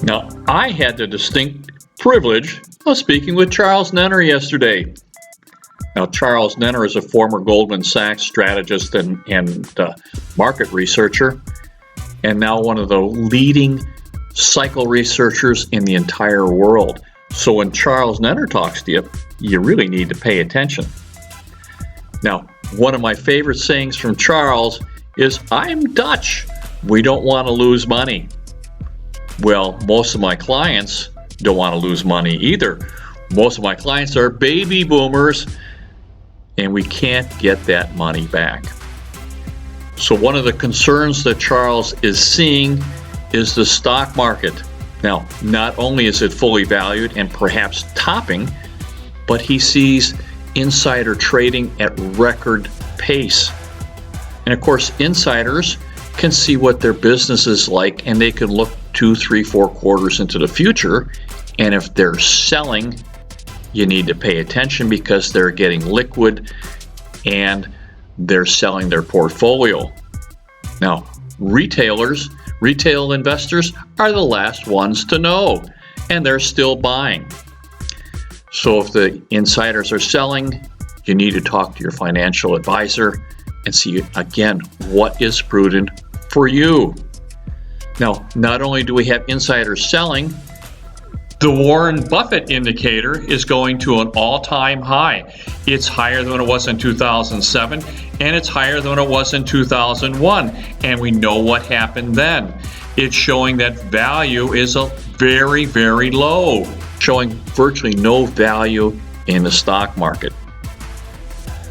Now, I had the distinct privilege of speaking with Charles Nenner yesterday. Now, Charles Nenner is a former Goldman Sachs strategist and market researcher, and now one of the leading cycle researchers in the entire world. So when Charles Nenner talks to you, you really need to pay attention. Now, one of my favorite sayings from Charles is, "I'm Dutch. We don't want to lose money." Well, most of my clients don't want to lose money either. Most of my clients are baby boomers, and we can't get that money back. So one of the concerns that Charles is seeing is the stock market. Now, not only is it fully valued and perhaps topping, but he sees insider trading at record pace. And of course, insiders can see what their business is like, and they can look 2, 3, 4 quarters into the future. And if they're selling, you need to pay attention because they're getting liquid and they're selling their portfolio. Now, retail investors are the last ones to know, and they're still buying. So if the insiders are selling, you need to talk to your financial advisor and see, again, what is prudent for you. Now, not only do we have insiders selling, the Warren Buffett indicator is going to an all-time high. It's higher than it was in 2007, and it's higher than it was in 2001. And we know what happened then. It's showing that value is very, very low, showing virtually no value in the stock market.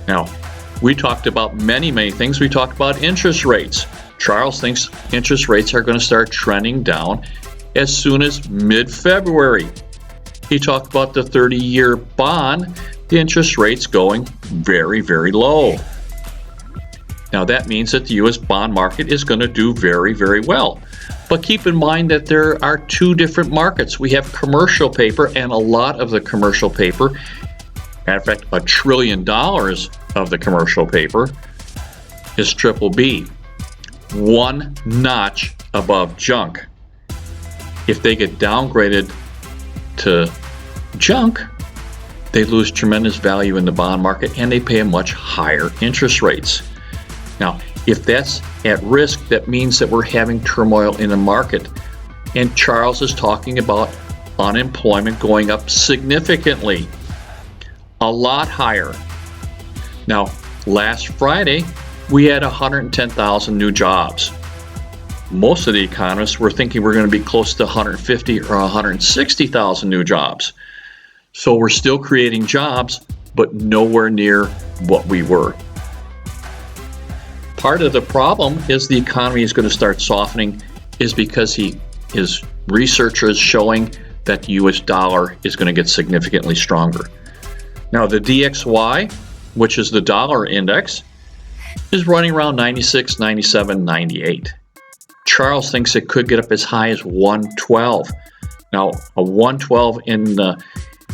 Now, we talked about many things. We talked about interest rates. Charles thinks interest rates are going to start trending down as soon as mid-February. He talked about the 30-year bond, the interest rates going very, very low. Now that means that the U.S. bond market is going to do very, very well. But keep in mind that there are two different markets. We have commercial paper, and a lot of the commercial paper, matter of fact, $1 trillion of the commercial paper is BBB, one notch above junk. If they get downgraded to junk, they lose tremendous value in the bond market and they pay a much higher interest rates. Now, if that's at risk, that means that we're having turmoil in the market. And Charles is talking about unemployment going up significantly, a lot higher. Now, last Friday, we had 110,000 new jobs. Most of the economists were thinking we're going to be close to 150 or 160,000 new jobs. So we're still creating jobs, but nowhere near what we were. Part of the problem is the economy is going to start softening is because his research is showing that the US dollar is going to get significantly stronger. Now the DXY, which is the dollar index, is running around 96, 97, 98. Charles thinks it could get up as high as 112. Now, a 112 in the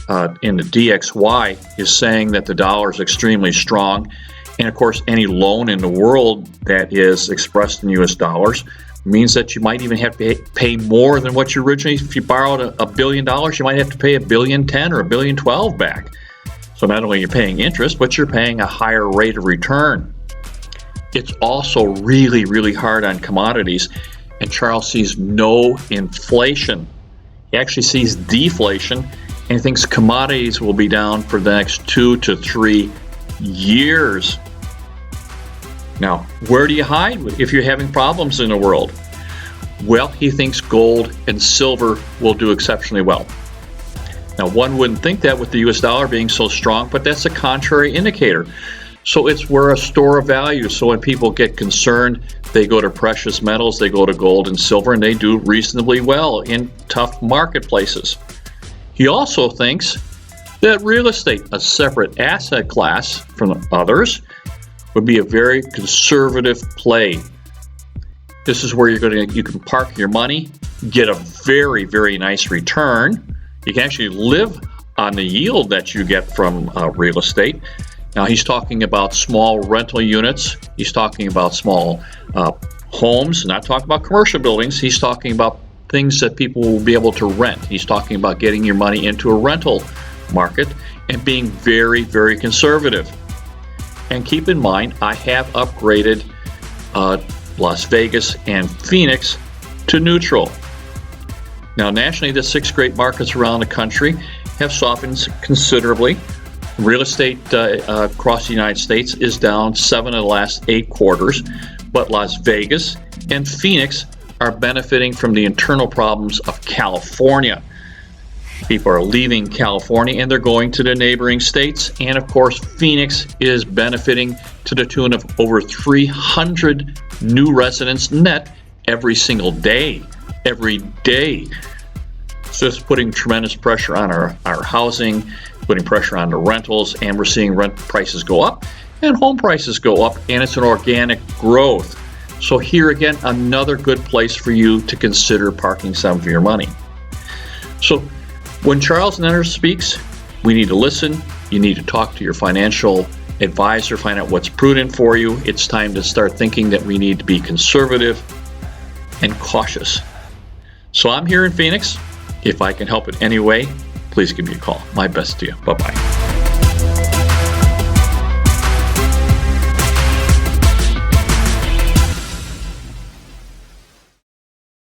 DXY is saying that the dollar is extremely strong. And of course, any loan in the world that is expressed in US dollars means that you might even have to pay more than what you originally, if you borrowed $1 billion, you might have to pay $1.010 billion or $1.012 billion back. So not only are you paying interest, but you're paying a higher rate of return. It's also really, really hard on commodities, and Charles sees no inflation. He actually sees deflation and thinks commodities will be down for the next 2 to 3 years. Now, where do you hide if you're having problems in the world? Well, he thinks gold and silver will do exceptionally well. Now, one wouldn't think that with the US dollar being so strong, but that's a contrary indicator. So we're a store of value. So when people get concerned, they go to precious metals, they go to gold and silver, and they do reasonably well in tough marketplaces. He also thinks that real estate, a separate asset class from others, would be a very conservative play. This is where you can park your money, get a very, very nice return. You can actually live on the yield that you get from real estate. Now he's talking about small rental units. He's talking about small homes, not talking about commercial buildings. He's talking about things that people will be able to rent. He's talking about getting your money into a rental market and being very, very conservative. And keep in mind, I have upgraded Las Vegas and Phoenix to neutral. Now, nationally, the 6 great markets around the country have softened considerably. Real estate across the United States is down 7 of the last 8 quarters, but Las Vegas and Phoenix are benefiting from the internal problems of California. People are leaving California and they're going to the neighboring states. And of course, Phoenix is benefiting to the tune of over 300 new residents net every single day. Every day. So it's putting tremendous pressure on our housing, putting pressure on the rentals, and we're seeing rent prices go up and home prices go up, and it's an organic growth. So here again, another good place for you to consider parking some of your money. So when Charles Nenner speaks, we need to listen. You need to talk to your financial advisor, find out what's prudent for you. It's time to start thinking that we need to be conservative and cautious. So I'm here in Phoenix. If I can help in any way, please give me a call. My best to you. Bye-bye.